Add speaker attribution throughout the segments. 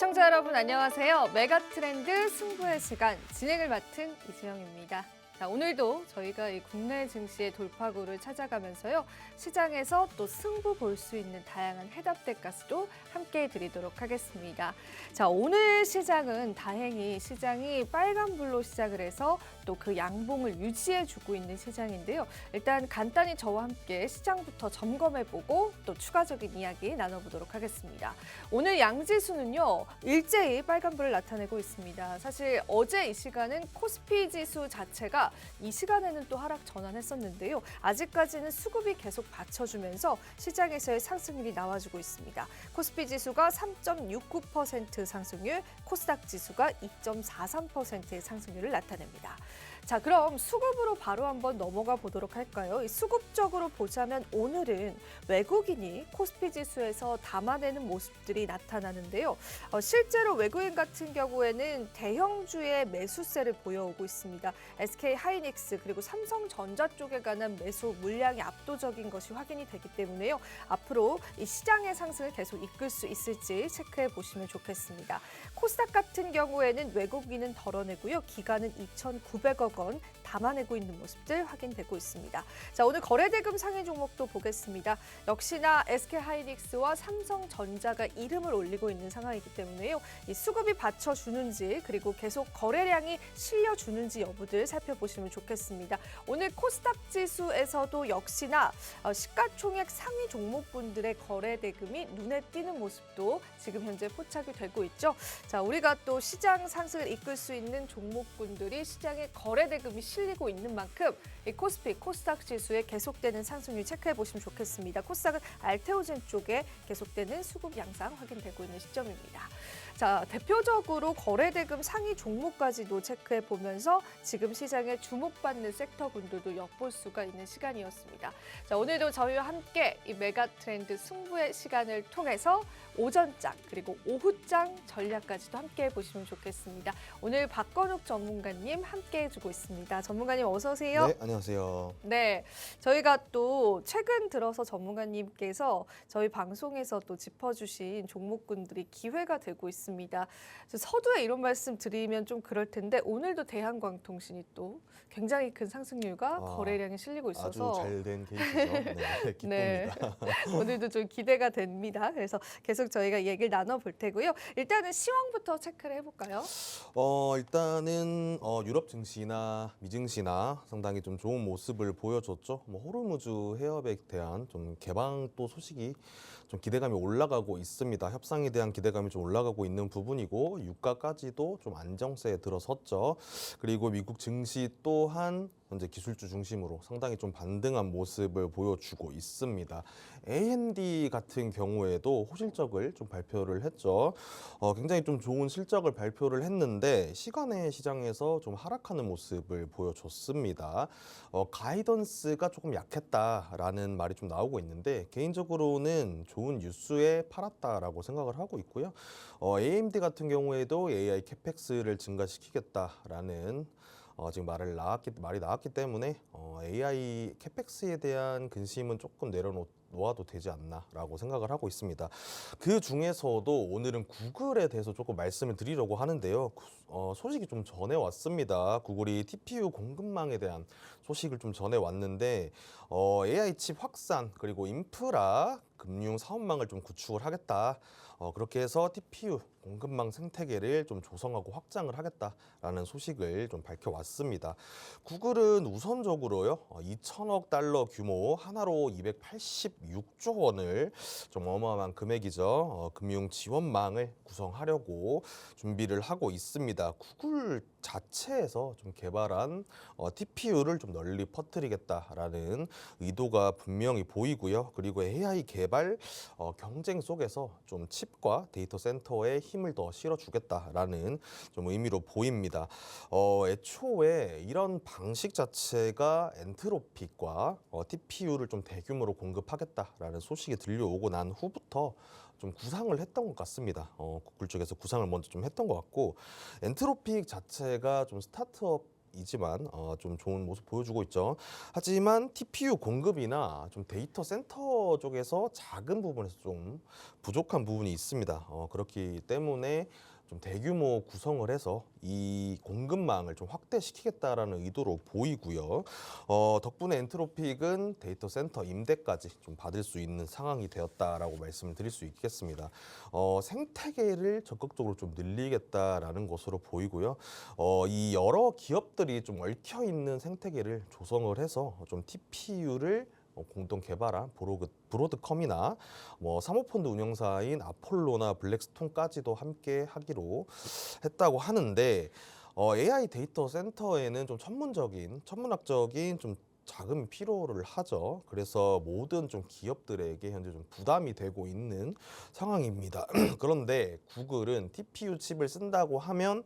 Speaker 1: 시청자 여러분 안녕하세요. 메가트렌드 승부의 시간 진행을 맡은 이수영입니다. 자, 오늘도 저희가 이 국내 증시의 돌파구를 찾아가면서요. 시장에서 또 승부 볼 수 있는 다양한 해답들까지도 함께 드리도록 하겠습니다. 자, 오늘 시장은 다행히 시장이 빨간불로 시작을 해서 또 그 양봉을 유지해주고 있는 시장인데요. 일단 간단히 저와 함께 시장부터 점검해보고 또 추가적인 이야기 나눠보도록 하겠습니다. 오늘 양지수는요. 일제히 빨간불을 나타내고 있습니다. 사실 어제 이 시간은 코스피 지수 자체가 이 시간에는 또 하락 전환했었는데요. 아직까지는 수급이 계속 받쳐주면서 시장에서의 상승률이 나와주고 있습니다. 코스피 지수가 3.69% 상승률, 코스닥 지수가 2.43%의 상승률을 나타냅니다. 자, 그럼 수급으로 바로 한번 넘어가 보도록 할까요? 이 수급적으로 보자면 오늘은 외국인이 코스피 지수에서 담아내는 모습들이 나타나는데요. 실제로 외국인 같은 경우에는 대형주의 매수세를 보여오고 있습니다. SK 하이닉스 그리고 삼성전자 쪽에 관한 매수 물량이 압도적인 것이 확인이 되기 때문에요. 앞으로 이 시장의 상승을 계속 이끌 수 있을지 체크해 보시면 좋겠습니다. 코스닥 같은 경우에는 외국인은 덜어내고요. 기간은 2,900억 원 담아내고 있는 모습들 확인되고 있습니다. 자, 오늘 거래대금 상위 종목도 보겠습니다. 역시나 SK 하이닉스와 삼성전자가 이름을 올리고 있는 상황이기 때문에요. 이 수급이 받쳐주는지 그리고 계속 거래량이 실려주는지 여부들 살펴보시면 좋겠습니다. 오늘 코스닥 지수에서도 역시나 시가총액 상위 종목분들의 거래대금이 눈에 띄는 모습도 지금 현재 포착이 되고 있죠. 자, 우리가 또 시장 상승을 이끌 수 있는 종목분들이 시장에 거래대금이 실리고 있는 만큼 이 코스피, 코스닥 지수에 계속되는 상승률 체크해 보시면 좋겠습니다. 코스닥은 알테오젠 쪽에 계속되는 수급 양상 확인되고 있는 시점입니다. 자, 대표적으로 거래대금 상위 종목까지도 체크해 보면서 지금 시장에 주목받는 섹터분들도 엿볼 수가 있는 시간이었습니다. 자, 오늘도 저희와 함께 이 메가트렌드 승부의 시간을 통해서 오전장 그리고 오후장 전략까지도 함께 해보시면 좋겠습니다. 오늘 박건욱 전문가님 함께 해주고 있습니다. 전문가님 어서 오세요.
Speaker 2: 네, 안녕하세요.
Speaker 1: 네, 저희가 또 최근 들어서 전문가님께서 저희 방송에서 또 짚어주신 종목군들이 기회가 되고 있습니다. 서두에 이런 말씀 드리면 좀 그럴 텐데 오늘도 대한광통신이 또 굉장히 큰 상승률과 거래량이 실리고 있어서
Speaker 2: 아주 잘된 케이스죠. 네, 기쁩니다.
Speaker 1: 네, 오늘도 좀 기대가 됩니다. 그래서 계속 저희가 얘기를 나눠볼 테고요. 일단은 시황부터 체크를 해볼까요?
Speaker 2: 일단은 유럽 증시나 미증시나 상당히 좀 좋은 모습을 보여줬죠. 호르무즈 해협에 대한 좀 개방 또 소식이 좀 기대감이 올라가고 있습니다. 협상에 대한 기대감이 좀 올라가고 있는 부분이고 유가까지도 좀 안정세에 들어섰죠. 그리고 미국 증시 또한 현재 기술주 중심으로 상당히 좀 반등한 모습을 보여주고 있습니다. AMD 같은 경우에도 호실적을 좀 발표를 했죠. 굉장히 좀 좋은 실적을 발표를 했는데 시간의 시장에서 좀 하락하는 모습을 보여줬습니다. 가이던스가 조금 약했다라는 말이 좀 나오고 있는데 개인적으로는 좋은 뉴스에 팔았다라고 생각을 하고 있고요. AMD 같은 경우에도 AI 캐펙스를 증가시키겠다라는 지금 말이 나왔기 때문에 AI 캐펙스에 대한 근심은 조금 내려놓아도 되지 않나라고 생각을 하고 있습니다. 그 중에서도 오늘은 구글에 대해서 조금 말씀을 드리려고 하는데요. 소식이 좀 전해왔습니다. 구글이 TPU 공급망에 대한 소식을 좀 전해왔는데 AI 칩 확산 그리고 인프라 금융 사업망을 좀 구축을 하겠다. 그렇게 해서 TPU 공급망 생태계를 좀 조성하고 확장을 하겠다라는 소식을 좀 밝혀왔습니다. 구글은 우선적으로요, 2천억 달러 규모 하나로 286조 원을 좀 어마어마한 금액이죠. 금융 지원망을 구성하려고 준비를 하고 있습니다. 구글 자체에서 좀 개발한 TPU를 좀 널리 퍼뜨리겠다라는 의도가 분명히 보이고요. 그리고 AI 개발 경쟁 속에서 좀 칩과 데이터 센터에 힘을 더 실어주겠다라는 좀 의미로 보입니다. 애초에 이런 방식 자체가 엔트로픽과 TPU를 좀 대규모로 공급하겠다라는 소식이 들려오고 난 후부터 좀 구상을 했던 것 같습니다. 구글 쪽에서 구상을 먼저 좀 했던 것 같고 엔트로픽 자체가 좀 스타트업 이지만 좀 좋은 모습 보여주고 있죠. 하지만 TPU 공급이나 좀 데이터 센터 쪽에서 작은 부분에서 좀 부족한 부분이 있습니다. 그렇기 때문에 좀 대규모 구성을 해서 이 공급망을 좀 확대시키겠다라는 의도로 보이고요. 덕분에 엔트로픽은 데이터 센터 임대까지 좀 받을 수 있는 상황이 되었다라고 말씀을 드릴 수 있겠습니다. 생태계를 적극적으로 좀 늘리겠다라는 것으로 보이고요. 이 여러 기업들이 좀 얽혀 있는 생태계를 조성을 해서 좀 TPU를 공동 개발한 브로드컴이나 사모펀드 운영사인 아폴로나 블랙스톤까지도 함께 하기로 했다고 하는데 AI 데이터 센터에는 좀 천문학적인 좀 자금이 필요를 하죠. 그래서 모든 좀 기업들에게 현재 좀 부담이 되고 있는 상황입니다. 그런데 구글은 TPU 칩을 쓴다고 하면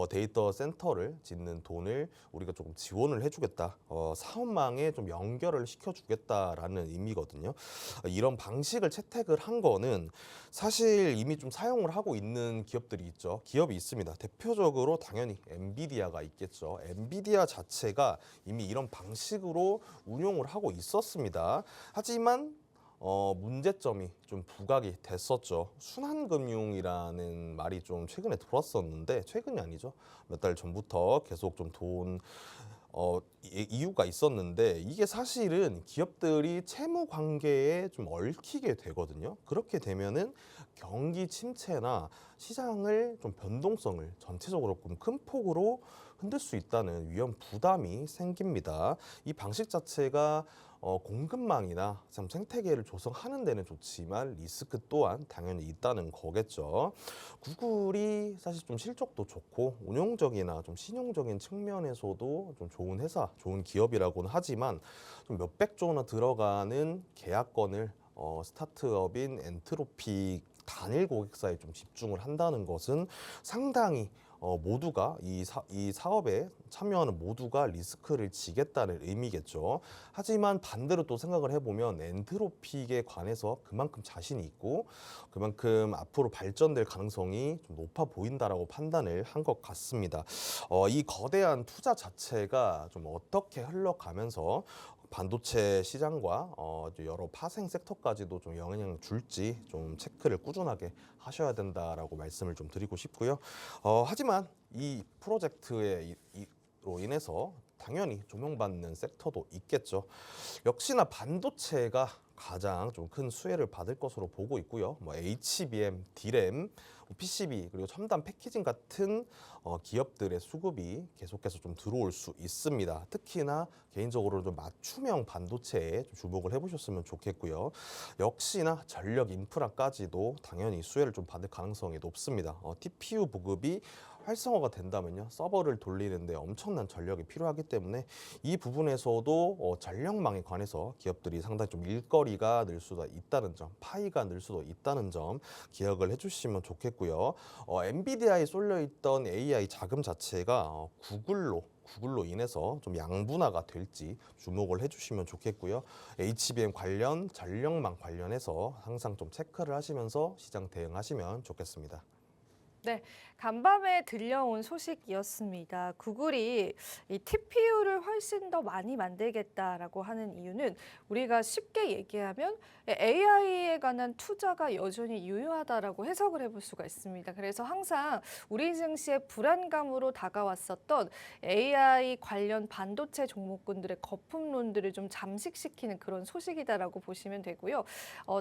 Speaker 2: 데이터 센터를 짓는 돈을 우리가 조금 지원을 해주겠다. 사업망에 좀 연결을 시켜주겠다라는 의미거든요. 이런 방식을 채택을 한 거는 사실 이미 좀 사용을 하고 있는 기업들이 있죠. 기업이 있습니다. 대표적으로 당연히 엔비디아가 있겠죠. 엔비디아 자체가 이미 이런 방식으로 운용을 하고 있었습니다. 하지만 문제점이 좀 부각이 됐었죠. 순환금융이라는 말이 좀 최근에 들었었는데 최근이 아니죠. 몇 달 전부터 계속 좀 이유가 있었는데 이게 사실은 기업들이 채무 관계에 좀 얽히게 되거든요. 그렇게 되면은 경기 침체나 시장을 좀 변동성을 전체적으로 좀 큰 폭으로 흔들 수 있다는 위험 부담이 생깁니다. 이 방식 자체가 공급망이나 참 생태계를 조성하는 데는 좋지만 리스크 또한 당연히 있다는 거겠죠. 구글이 사실 좀 실적도 좋고 운용적이나 좀 신용적인 측면에서도 좀 좋은 회사, 좋은 기업이라고는 하지만 좀 몇백조 원 들어가는 계약건을 스타트업인 엔트로픽 단일 고객사에 좀 집중을 한다는 것은 상당히 모두가 이 사업에 참여하는 모두가 리스크를 지겠다는 의미겠죠. 하지만 반대로 또 생각을 해보면 엔트로픽에 관해서 그만큼 자신이 있고 그만큼 앞으로 발전될 가능성이 좀 높아 보인다라고 판단을 한 것 같습니다. 이 거대한 투자 자체가 좀 어떻게 흘러가면서 반도체 시장과 여러 파생 섹터까지도 좀 영향을 줄지 좀 체크를 꾸준하게 하셔야 된다라고 말씀을 좀 드리고 싶고요. 하지만 이 프로젝트로 인해서 당연히 조명받는 섹터도 있겠죠. 역시나 반도체가 가장 좀 큰 수혜를 받을 것으로 보고 있고요. HBM, DRAM, PCB 그리고 첨단 패키징 같은 기업들의 수급이 계속해서 좀 들어올 수 있습니다. 특히나 개인적으로 좀 맞춤형 반도체에 좀 주목을 해보셨으면 좋겠고요. 역시나 전력 인프라까지도 당연히 수혜를 좀 받을 가능성이 높습니다. TPU 보급이 활성화가 된다면요. 서버를 돌리는데 엄청난 전력이 필요하기 때문에 이 부분에서도 전력망에 관해서 기업들이 상당히 좀 일거리가 늘 수도 있다는 점, 파이가 늘 수도 있다는 점 기억을 해주시면 좋겠고요. 엔비디아에 쏠려있던 AI 자금 자체가 구글로 인해서 좀 양분화가 될지 주목을 해주시면 좋겠고요. HBM 관련, 전력망 관련해서 항상 좀 체크를 하시면서 시장 대응하시면 좋겠습니다.
Speaker 1: 네, 간밤에 들려온 소식이었습니다. 구글이 이 TPU를 훨씬 더 많이 만들겠다라고 하는 이유는 우리가 쉽게 얘기하면 AI에 관한 투자가 여전히 유효하다라고 해석을 해볼 수가 있습니다. 그래서 항상 우리 증시의 불안감으로 다가왔었던 AI 관련 반도체 종목군들의 거품론들을 좀 잠식시키는 그런 소식이다라고 보시면 되고요.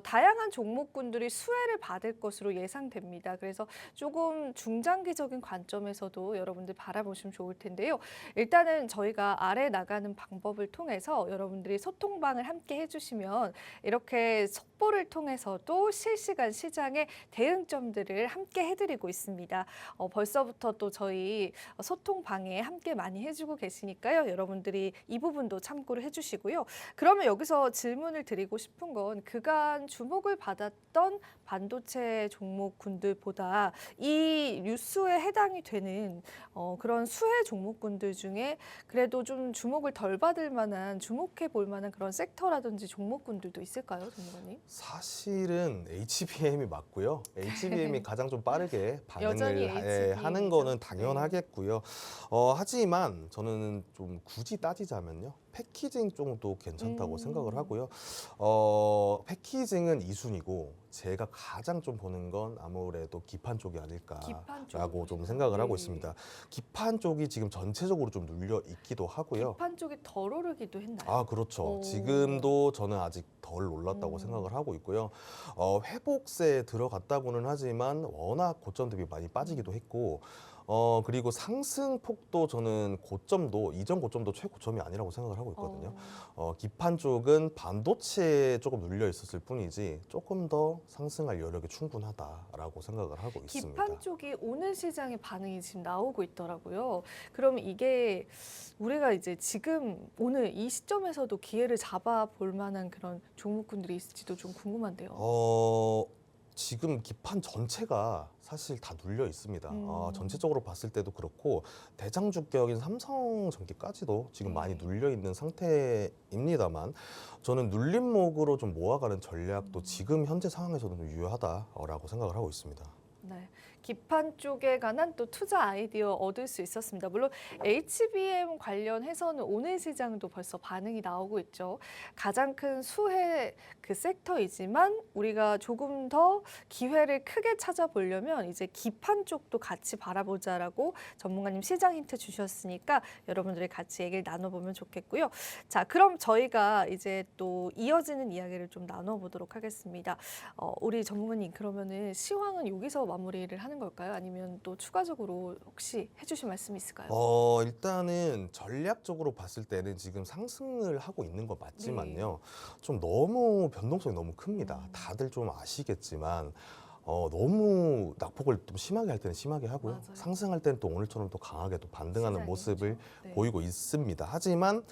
Speaker 1: 다양한 종목군들이 수혜를 받을 것으로 예상됩니다. 그래서 조금 중장기적인 관점에서도 여러분들 바라보시면 좋을 텐데요. 일단은 저희가 아래 나가는 방법을 통해서 여러분들이 소통방을 함께 해주시면 이렇게 속보를 통해서도 실시간 시장의 대응점들을 함께 해드리고 있습니다. 벌써부터 또 저희 소통방에 함께 많이 해주고 계시니까요. 여러분들이 이 부분도 참고를 해주시고요. 그러면 여기서 질문을 드리고 싶은 건 그간 주목을 받았던 반도체 종목군들보다 이 뉴스에 해당이 되는 그런 수혜 종목군들 중에 그래도 좀 주목을 덜 받을 만한 주목해 볼 만한 그런 섹터라든지 종목군들도 있을까요, 전문가님?
Speaker 2: 사실은 HBM이 맞고요. HBM이 가장 좀 빠르게
Speaker 1: 여전히
Speaker 2: 반응을
Speaker 1: HBM
Speaker 2: 하는
Speaker 1: 이죠.
Speaker 2: 거는 당연하겠고요. 하지만 저는 좀 굳이 따지자면요. 패키징 쪽도 괜찮다고 생각을 하고요. 패키징은 2순위고 제가 가장 좀 보는 건 아무래도 기판 쪽이
Speaker 1: 기판 쪽을
Speaker 2: 아닐까라고 좀
Speaker 1: 보시나요?
Speaker 2: 생각을 하고
Speaker 1: 네.
Speaker 2: 있습니다. 기판 쪽이 지금 전체적으로 좀 눌려 있기도 하고요.
Speaker 1: 기판 쪽이 덜 오르기도 했나요?
Speaker 2: 아, 그렇죠.
Speaker 1: 오.
Speaker 2: 지금도 저는 아직 덜 올랐다고
Speaker 1: 음.
Speaker 2: 생각을 하고 있고요. 회복세에 들어갔다고는 하지만 워낙 고점 대비 많이 빠지기도 했고, 그리고 상승폭도 저는 고점도, 이전 고점도 최고점이 아니라고 생각을 하고 있거든요. 기판 쪽은 반도체에 조금 눌려 있었을 뿐이지 조금 더 상승할 여력이 충분하다라고 생각을 하고 있습니다.
Speaker 1: 기판 쪽이 오늘 시장의 반응이 지금 나오고 있더라고요. 그러면 이게 우리가 이제 지금 오늘 이 시점에서도 기회를 잡아볼 만한 그런 종목군들이 있을지도 좀 궁금한데요.
Speaker 2: 지금 기판 전체가 사실 다 눌려 있습니다.
Speaker 1: 음.
Speaker 2: 전체적으로 봤을 때도 그렇고 대장주격인 삼성전기까지도 지금 많이
Speaker 1: 네.
Speaker 2: 눌려 있는 상태입니다만 저는 눌림목으로 좀 모아가는 전략도 지금 현재 상황에서는 좀 유효하다라고 생각을 하고 있습니다.
Speaker 1: 네. 기판 쪽에 관한 또 투자 아이디어 얻을 수 있었습니다. 물론 HBM 관련해서는 오늘 시장도 벌써 반응이 나오고 있죠. 가장 큰 수혜 그 섹터이지만 우리가 조금 더 기회를 크게 찾아보려면 이제 기판 쪽도 같이 바라보자라고 전문가님 시장 힌트 주셨으니까 여러분들이 같이 얘기를 나눠보면 좋겠고요. 자, 그럼 저희가 이제 또 이어지는 이야기를 좀 나눠보도록 하겠습니다. 우리 전문가님 그러면은 시황은 여기서 마무리를 하는 걸까요? 아니면 또 추가적으로 혹시 해주실 말씀 있을까요?
Speaker 2: 일단은 전략적으로 봤을 때는 지금 상승을 하고 있는 거 맞지만요. 좀 너무 변동성이 너무 큽니다. 다들 좀 아시겠지만 너무 낙폭을 좀 심하게 할 때는 심하게 하고요.
Speaker 1: 맞아요.
Speaker 2: 상승할 때는 또 오늘처럼 또 강하게 또 반등하는
Speaker 1: 시장이,
Speaker 2: 모습을
Speaker 1: 그렇죠? 네.
Speaker 2: 보이고 있습니다. 하지만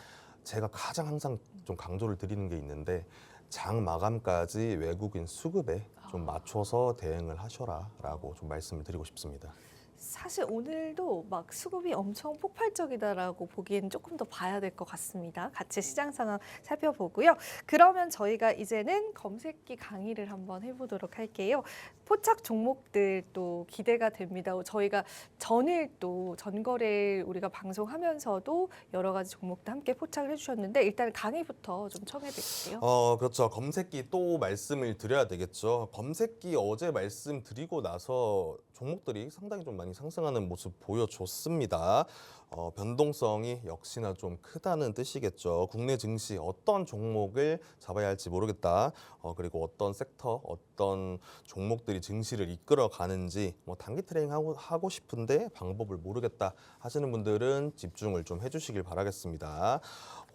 Speaker 2: 제가 가장 항상 좀 강조를 드리는 게 있는데 장 마감까지 외국인 수급에 좀 맞춰서 대응을 하셔라라고 좀 말씀을 드리고 싶습니다.
Speaker 1: 사실 오늘도 막 수급이 엄청 폭발적이다라고 보기에는 조금 더 봐야 될 것 같습니다. 같이 시장 상황 살펴보고요. 그러면 저희가 이제는 검색기 강의를 한번 해보도록 할게요. 포착 종목들 또 기대가 됩니다. 저희가 전일 또 전거래일 우리가 방송하면서도 여러 가지 종목들 함께 포착을 해주셨는데 일단 강의부터 좀 청해드릴게요.
Speaker 2: 그렇죠. 검색기 또 말씀을 드려야 되겠죠. 검색기 어제 말씀드리고 나서 종목들이 상당히 좀 많이 상승하는 모습 보여줬습니다. 변동성이 역시나 좀 크다는 뜻이겠죠. 국내 증시 어떤 종목을 잡아야 할지 모르겠다. 그리고 어떤 섹터, 어떤 종목들이 증시를 이끌어 가는지 단기 트레이딩 하고 싶은데 방법을 모르겠다 하시는 분들은 집중을 좀 해주시길 바라겠습니다.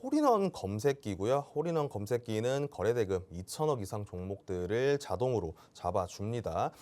Speaker 2: 홀인원 검색기고요. 홀인원 검색기는 거래대금 2천억 이상 종목들을 자동으로 잡아줍니다.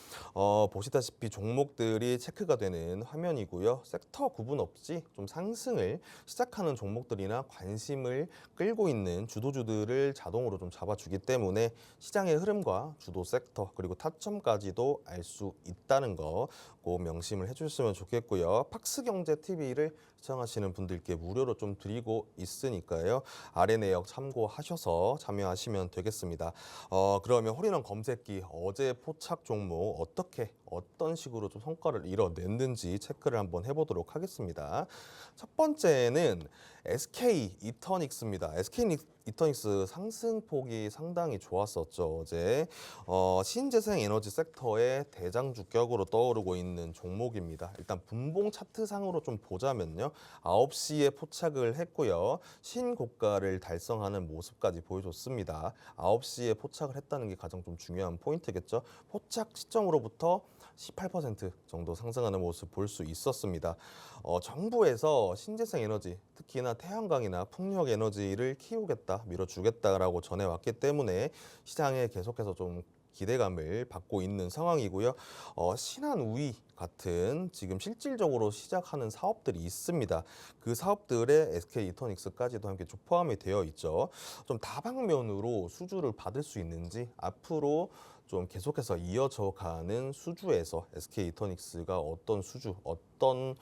Speaker 2: 보시다시피 종목들이 체크가 되는 화면이고요. 섹터 구분 없이 좀 상승을 시작하는 종목들이나 관심을 끌고 있는 주도주들을 자동으로 좀 잡아주기 때문에 시장의 흐름과 주도 섹터 그리고 타점까지도 알 수 있다는 거 꼭 명심을 해주셨으면 좋겠고요. 팍스경제TV를 시청하시는 분들께 무료로 좀 드리고 있으니까요. 아래 내역 참고하셔서 참여하시면 되겠습니다. 그러면 홀인원 검색기 어제 포착 종목 어떤 식으로 좀 성과를 이뤄냈는지 체크를 한번 해보도록 하겠습니다. 첫 번째는 SK 이터닉스입니다. SK 이터닉스 상승폭이 상당히 좋았었죠. 어제 신재생 에너지 섹터의 대장주격으로 떠오르고 있는 종목입니다. 일단 분봉 차트상으로 좀 보자면요. 9시에 포착을 했고요. 신고가를 달성하는 모습까지 보여줬습니다. 9시에 포착을 했다는 게 가장 좀 중요한 포인트겠죠. 포착 시점으로부터 18% 정도 상승하는 모습 볼 수 있었습니다. 정부에서 신재생 에너지, 특히나 태양광이나 풍력 에너지를 키우겠다, 밀어주겠다라고 전해왔기 때문에 시장에 계속해서 좀 기대감을 받고 있는 상황이고요. 신한우이 같은 지금 실질적으로 시작하는 사업들이 있습니다. 그 사업들에 SK 이터닉스까지도 함께 포함이 되어 있죠. 좀 다방면으로 수주를 받을 수 있는지 앞으로 좀 계속해서 이어져 가는 수주에서 SK이터닉스가 어떤 수주, 어떤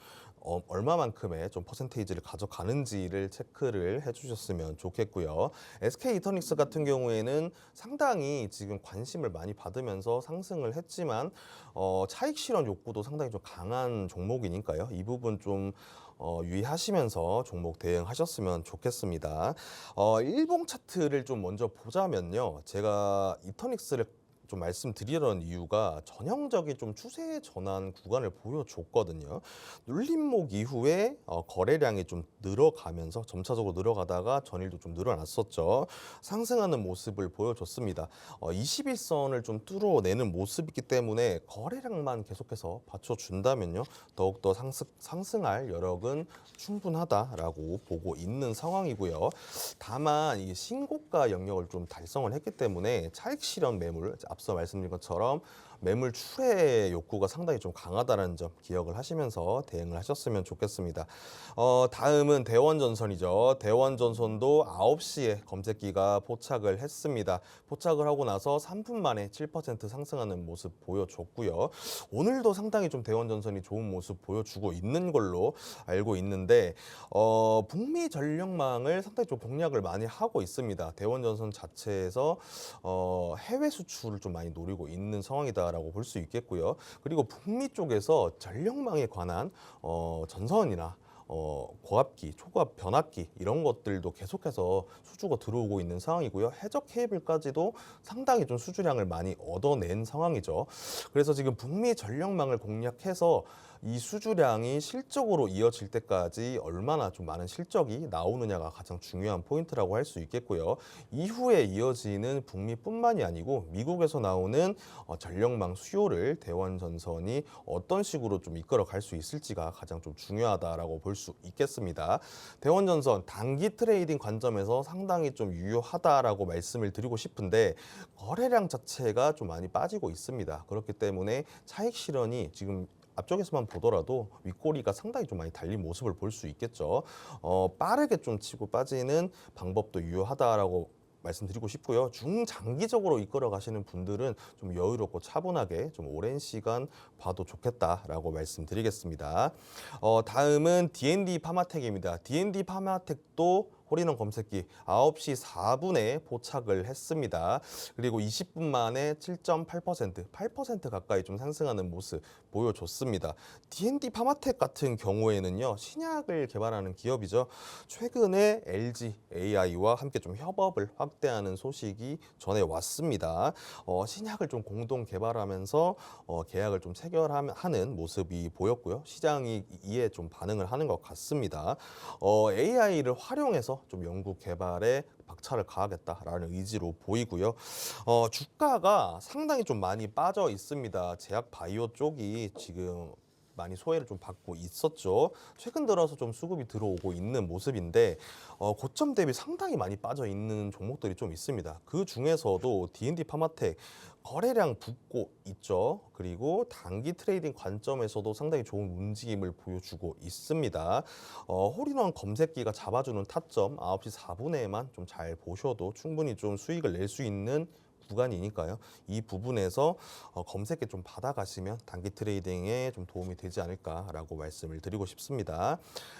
Speaker 2: 얼마만큼의 좀 퍼센테이지를 가져가는지를 체크를 해주셨으면 좋겠고요. SK이터닉스 같은 경우에는 상당히 지금 관심을 많이 받으면서 상승을 했지만 차익 실현 욕구도 상당히 좀 강한 종목이니까요. 이 부분 좀 유의하시면서 종목 대응하셨으면 좋겠습니다. 일봉 차트를 좀 먼저 보자면요. 제가 이터닉스를 좀 말씀드리려는 이유가 전형적인 좀 추세 전환 구간을 보여줬거든요. 눌림목 이후에 거래량이 좀 늘어가면서 점차적으로 늘어가다가 전일도 좀 늘어났었죠. 상승하는 모습을 보여줬습니다. 21선을 좀 뚫어내는 모습이기 때문에 거래량만 계속해서 받쳐준다면요. 더욱더 상승할 여력은 충분하다라고 보고 있는 상황이고요. 다만 이 신고가 영역을 좀 달성을 했기 때문에 차익 실현 매물, 앞서 말씀드린 것처럼 매물 출회 욕구가 상당히 좀 강하다는 점 기억을 하시면서 대응을 하셨으면 좋겠습니다. 다음은 대원전선이죠. 대원전선도 9시에 검색기가 포착을 했습니다. 포착을 하고 나서 3분 만에 7% 상승하는 모습 보여줬고요. 오늘도 상당히 좀 대원전선이 좋은 모습 보여주고 있는 걸로 알고 있는데 북미 전력망을 상당히 좀 공략을 많이 하고 있습니다. 대원전선 자체에서 해외 수출을 좀 많이 노리고 있는 상황이다라고 볼 수 있겠고요. 그리고 북미 쪽에서 전력망에 관한 전선이나 고압기, 초고압 변압기 이런 것들도 계속해서 수주가 들어오고 있는 상황이고요. 해적 케이블까지도 상당히 좀 수주량을 많이 얻어낸 상황이죠. 그래서 지금 북미 전력망을 공략해서 이 수주량이 실적으로 이어질 때까지 얼마나 좀 많은 실적이 나오느냐가 가장 중요한 포인트라고 할 수 있겠고요. 이후에 이어지는 북미뿐만이 아니고 미국에서 나오는 전력망 수요를 대원전선이 어떤 식으로 좀 이끌어 갈 수 있을지가 가장 좀 중요하다라고 볼 수 있겠습니다. 대원전선 단기 트레이딩 관점에서 상당히 좀 유효하다라고 말씀을 드리고 싶은데 거래량 자체가 좀 많이 빠지고 있습니다. 그렇기 때문에 차익 실현이 지금 앞쪽에서만 보더라도 윗꼬리가 상당히 좀 많이 달린 모습을 볼 수 있겠죠. 빠르게 좀 치고 빠지는 방법도 유효하다라고 말씀드리고 싶고요. 중장기적으로 이끌어 가시는 분들은 좀 여유롭고 차분하게 좀 오랜 시간 봐도 좋겠다라고 말씀드리겠습니다. 다음은 D&D 파마텍입니다. D&D 파마텍도 홀인원 검색기 9시 4분에 포착을 했습니다. 그리고 20분 만에 7.8%, 8% 가까이 좀 상승하는 모습 보여줬습니다. D&D 파마텍 같은 경우에는요, 신약을 개발하는 기업이죠. 최근에 LG AI와 함께 좀 협업을 확대하는 소식이 전해 왔습니다. 신약을 좀 공동 개발하면서 계약을 좀 체결하는 모습이 보였고요. 시장이 이에 좀 반응을 하는 것 같습니다. AI를 활용해서 좀 연구 개발에 박차를 가하겠다라는 의지로 보이고요. 주가가 상당히 좀 많이 빠져 있습니다. 제약 바이오 쪽이 지금 많이 소외를 좀 받고 있었죠. 최근 들어서 좀 수급이 들어오고 있는 모습인데 고점 대비 상당히 많이 빠져 있는 종목들이 좀 있습니다. 그 중에서도 D&D 파마텍 거래량 붙고 있죠. 그리고 단기 트레이딩 관점에서도 상당히 좋은 움직임을 보여주고 있습니다. 홀인원 검색기가 잡아주는 타점 9시 4분에만 좀 잘 보셔도 충분히 좀 수익을 낼 수 있는 구간이니까요. 이 부분에서 검색에 좀 받아가시면 단기 트레이딩에 좀 도움이 되지 않을까라고 말씀을 드리고 싶습니다.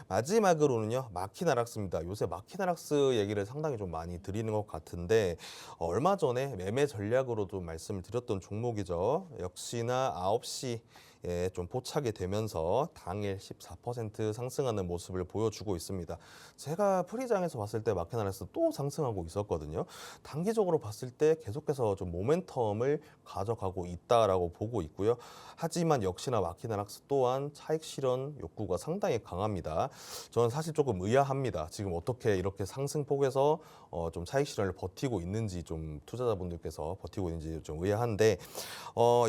Speaker 2: 마지막으로는요, 마키나락스입니다. 요새 마키나락스 얘기를 상당히 좀 많이 드리는 것 같은데 얼마 전에 매매 전략으로도 말씀을 드렸던 종목이죠. 역시나 9시 좀 포착이 되면서 당일 14% 상승하는 모습을 보여주고 있습니다. 제가 프리장에서 봤을 때 마케나락스 또 상승하고 있었거든요. 단기적으로 봤을 때 계속해서 좀 모멘텀을 가져가고 있다라고 보고 있고요. 하지만 역시나 마키나락스 또한 차익 실현 욕구가 상당히 강합니다. 저는 사실 조금 의아합니다. 지금 어떻게 이렇게 상승폭에서 좀 차익 실현을 버티고 있는지 좀 투자자분들께서 버티고 있는지 좀 의아한데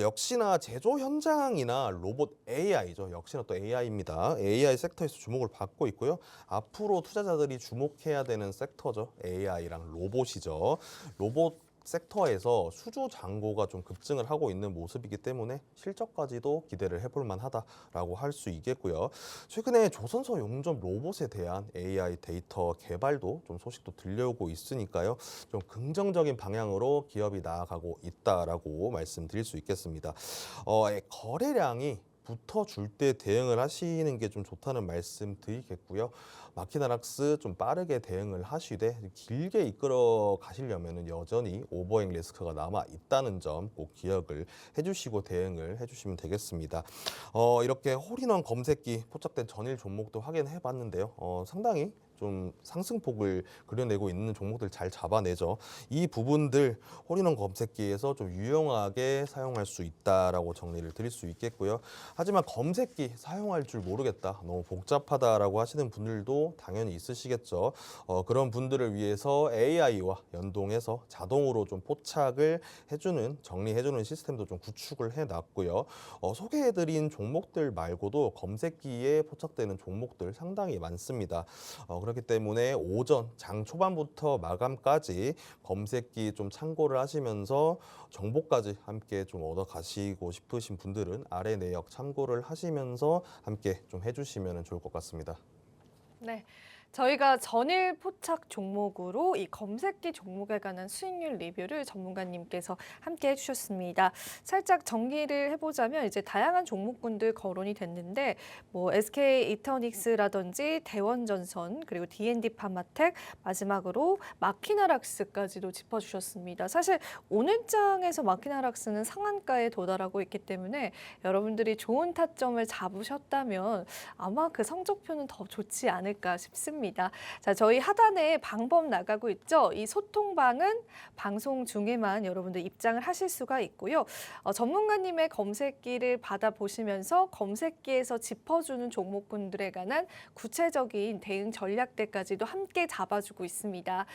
Speaker 2: 역시나 제조 현장이나 로봇 AI죠. 역시나 또 AI입니다. AI 섹터에서 주목을 받고 있고요. 앞으로 투자자들이 주목해야 되는 섹터죠. AI랑 로봇이죠. 로봇 섹터에서 수주 잔고가 좀 급증을 하고 있는 모습이기 때문에 실적까지도 기대를 해볼 만하다라고 할 수 있겠고요. 최근에 조선소 용접 로봇에 대한 AI 데이터 개발도 좀 소식도 들려오고 있으니까요. 좀 긍정적인 방향으로 기업이 나아가고 있다라고 말씀드릴 수 있겠습니다. 거래량이 붙어줄 때 대응을 하시는 게 좀 좋다는 말씀 드리겠고요. 마키나락스 좀 빠르게 대응을 하시되 길게 이끌어 가시려면 여전히 오버행 리스크가 남아 있다는 점 꼭 기억을 해주시고 대응을 해주시면 되겠습니다. 이렇게 홀인원 검색기 포착된 전일 종목도 확인해 봤는데요. 상당히 좀 상승폭을 그려내고 있는 종목들 잘 잡아내죠. 이 부분들 홀인원 검색기에서 좀 유용하게 사용할 수 있다라고 정리를 드릴 수 있겠고요. 하지만 검색기 사용할 줄 모르겠다, 너무 복잡하다라고 하시는 분들도 당연히 있으시겠죠. 그런 분들을 위해서 AI와 연동해서 자동으로 좀 포착을 해주는, 정리해주는 시스템도 좀 구축을 해놨고요. 소개해드린 종목들 말고도 검색기에 포착되는 종목들 상당히 많습니다. 그렇기 때문에 오전 장 초반부터 마감까지 검색기 좀 참고를 하시면서 정보까지 함께 좀 얻어 가시고 싶으신 분들은 아래 내역 참고를 하시면서 함께 좀 해주시면 좋을 것 같습니다.
Speaker 1: 네. 저희가 전일 포착 종목으로 이 검색기 종목에 관한 수익률 리뷰를 전문가님께서 함께 해주셨습니다. 살짝 정리를 해보자면 이제 다양한 종목군들 거론이 됐는데 뭐 SK 이터닉스라든지 대원전선 그리고 D&D 파마텍 마지막으로 마키나락스까지도 짚어주셨습니다. 사실 오늘장에서 마키나락스는 상한가에 도달하고 있기 때문에 여러분들이 좋은 타점을 잡으셨다면 아마 그 성적표는 더 좋지 않을까 싶습니다. 자, 저희 하단에 방법 나가고 있죠. 이 소통방은 방송 중에만 여러분들 입장을 하실 수가 있고요. 전문가님의 검색기를 받아보시면서 검색기에서 짚어주는 종목군들에 관한 구체적인 대응 전략들까지도 함께 잡아주고 있습니다.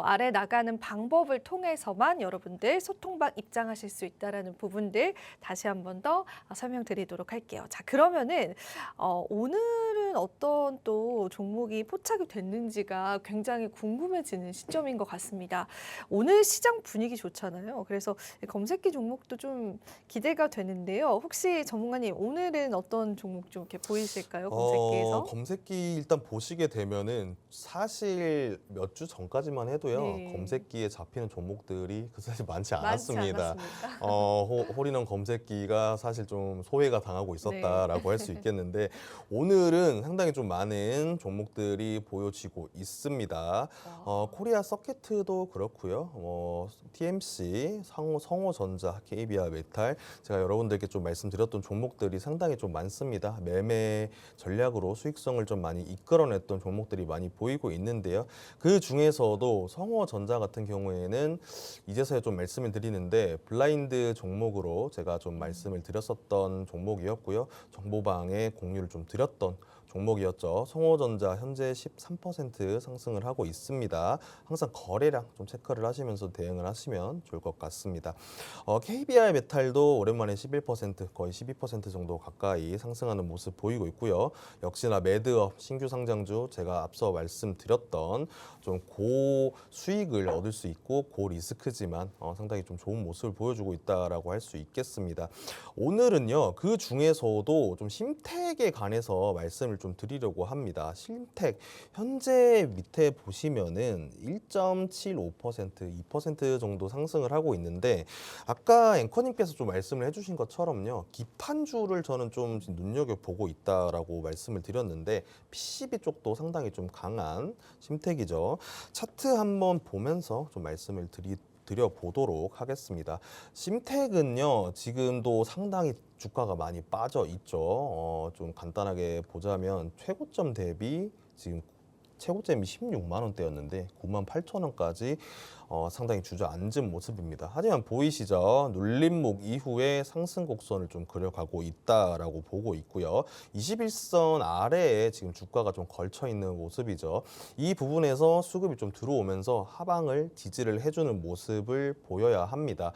Speaker 1: 아래 나가는 방법을 통해서만 여러분들 소통방 입장하실 수 있다는 부분들 다시 한 번 더 설명드리도록 할게요. 자, 그러면은 오늘은 어떤 또 종목이 포착이 됐는지가 굉장히 궁금해지는 시점인 것 같습니다. 오늘 시장 분위기 좋잖아요. 그래서 검색기 종목도 좀 기대가 되는데요. 혹시 전문가님 오늘은 어떤 종목 좀 이렇게 보이실까요? 검색기에서?
Speaker 2: 검색기 일단 보시게 되면은 사실 몇 주 전까지만 해도요.
Speaker 1: 네.
Speaker 2: 검색기에 잡히는 종목들이 사실 많지
Speaker 1: 많지
Speaker 2: 않았습니다.
Speaker 1: 않았습니까?
Speaker 2: 홀인원 검색기가 사실 좀 소외가 당하고 있었다라고
Speaker 1: 네.
Speaker 2: 할 수 있겠는데 오늘은 상당히 좀 많은 종목들이 보여지고 있습니다. 코리아 서킷도 그렇고요. TMC, 성호전자, KBR 메탈 제가 여러분들께 좀 말씀드렸던 종목들이 상당히 좀 많습니다. 매매 전략으로 수익성을 좀 많이 이끌어냈던 종목들이 많이 보이고 있는데요. 그 중에서도 성호전자 같은 경우에는 이제서야 좀 말씀을 드리는데 블라인드 종목으로 제가 좀 말씀을 드렸었던 종목이었고요. 정보방에 공유를 좀 드렸던 종목이었죠. 성호전자 현재 13% 상승을 하고 있습니다. 항상 거래량 좀 체크를 하시면서 대응을 하시면 좋을 것 같습니다. KBR 메탈도 오랜만에 11% 거의 12% 정도 가까이 상승하는 모습 보이고 있고요. 역시나 매드업 신규 상장주 제가 앞서 말씀드렸던 좀 고 수익을 얻을 수 있고 고 리스크지만 상당히 좀 좋은 모습을 보여주고 있다라고 할 수 있겠습니다. 오늘은요 그 중에서도 좀 심택에 관해서 말씀을 좀 드리려고 합니다. 심택 현재 밑에 보시면은 1.75%, 2% 정도 상승을 하고 있는데 아까 앵커님께서 좀 말씀을 해주신 것처럼요 기판주를 저는 좀 눈여겨 보고 있다라고 말씀을 드렸는데 PCB 쪽도 상당히 좀 강한 심택이죠. 차트 한번 보면서 좀 말씀을 드려보도록 하겠습니다. 심택은요 지금도 상당히 주가가 많이 빠져 있죠. 좀 간단하게 보자면 최고점 대비 지금 최고점이 16만 원대였는데 9만 8천 원까지 상당히 주저앉은 모습입니다. 하지만 보이시죠? 눌림목 이후에 상승 곡선을 좀 그려가고 있다라고 보고 있고요. 21선 아래에 지금 주가가 좀 걸쳐 있는 모습이죠. 이 부분에서 수급이 좀 들어오면서 하방을 지지를 해주는 모습을 보여야 합니다.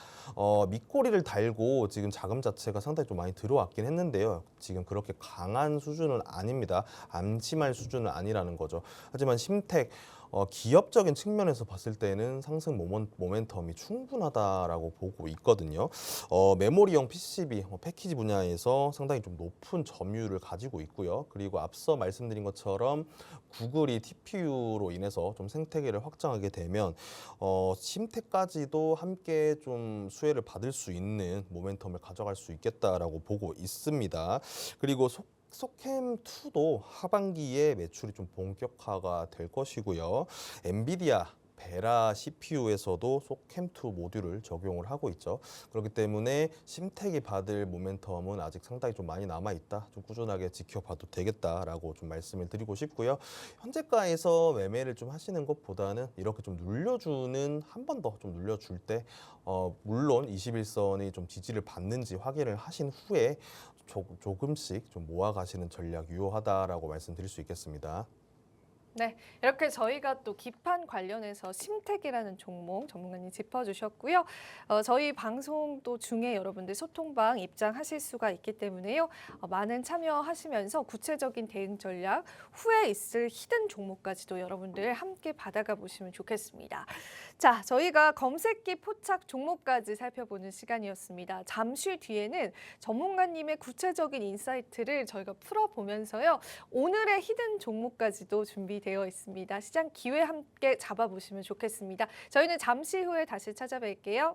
Speaker 2: 밑꼬리를 달고 지금 자금 자체가 상당히 좀 많이 들어왔긴 했는데요. 지금 그렇게 강한 수준은 아닙니다. 안심할 수준은 아니라는 거죠. 하지만 심택 기업적인 측면에서 봤을 때는 상승 모멘텀이 충분하다라고 보고 있거든요. 메모리형 PCB 패키지 분야에서 상당히 좀 높은 점유율을 가지고 있고요. 그리고 앞서 말씀드린 것처럼 구글이 TPU로 인해서 좀 생태계를 확장하게 되면 심텍까지도 함께 좀 수혜를 받을 수 있는 모멘텀을 가져갈 수 있겠다라고 보고 있습니다. 그리고 속캠2도 하반기에 매출이 좀 본격화가 될 것이고요. 엔비디아 베라 CPU에서도 속캠2 모듈을 적용을 하고 있죠. 그렇기 때문에 심텍이 받을 모멘텀은 아직 상당히 좀 많이 남아있다. 좀 꾸준하게 지켜봐도 되겠다라고 좀 말씀을 드리고 싶고요. 현재가에서 매매를 좀 하시는 것보다는 이렇게 좀 눌려주는 한 번 더 좀 눌려줄 때 물론 21선이 좀 지지를 받는지 확인을 하신 후에 조금씩 좀 모아가시는 전략 유효하다라고 말씀드릴 수 있겠습니다.
Speaker 1: 네, 이렇게 저희가 또 기판 관련해서 심텍이라는 종목 전문가님 짚어주셨고요. 저희 방송도 중에 여러분들 소통방 입장하실 수가 있기 때문에요. 많은 참여하시면서 구체적인 대응 전략, 후에 있을 히든 종목까지도 여러분들 함께 받아가 보시면 좋겠습니다. 자, 저희가 검색기 포착 종목까지 살펴보는 시간이었습니다. 잠시 뒤에는 전문가님의 구체적인 인사이트를 저희가 풀어보면서요. 오늘의 히든 종목까지도 준비되어 있습니다. 시장 기회 함께 잡아보시면 좋겠습니다. 저희는 잠시 후에 다시 찾아뵐게요.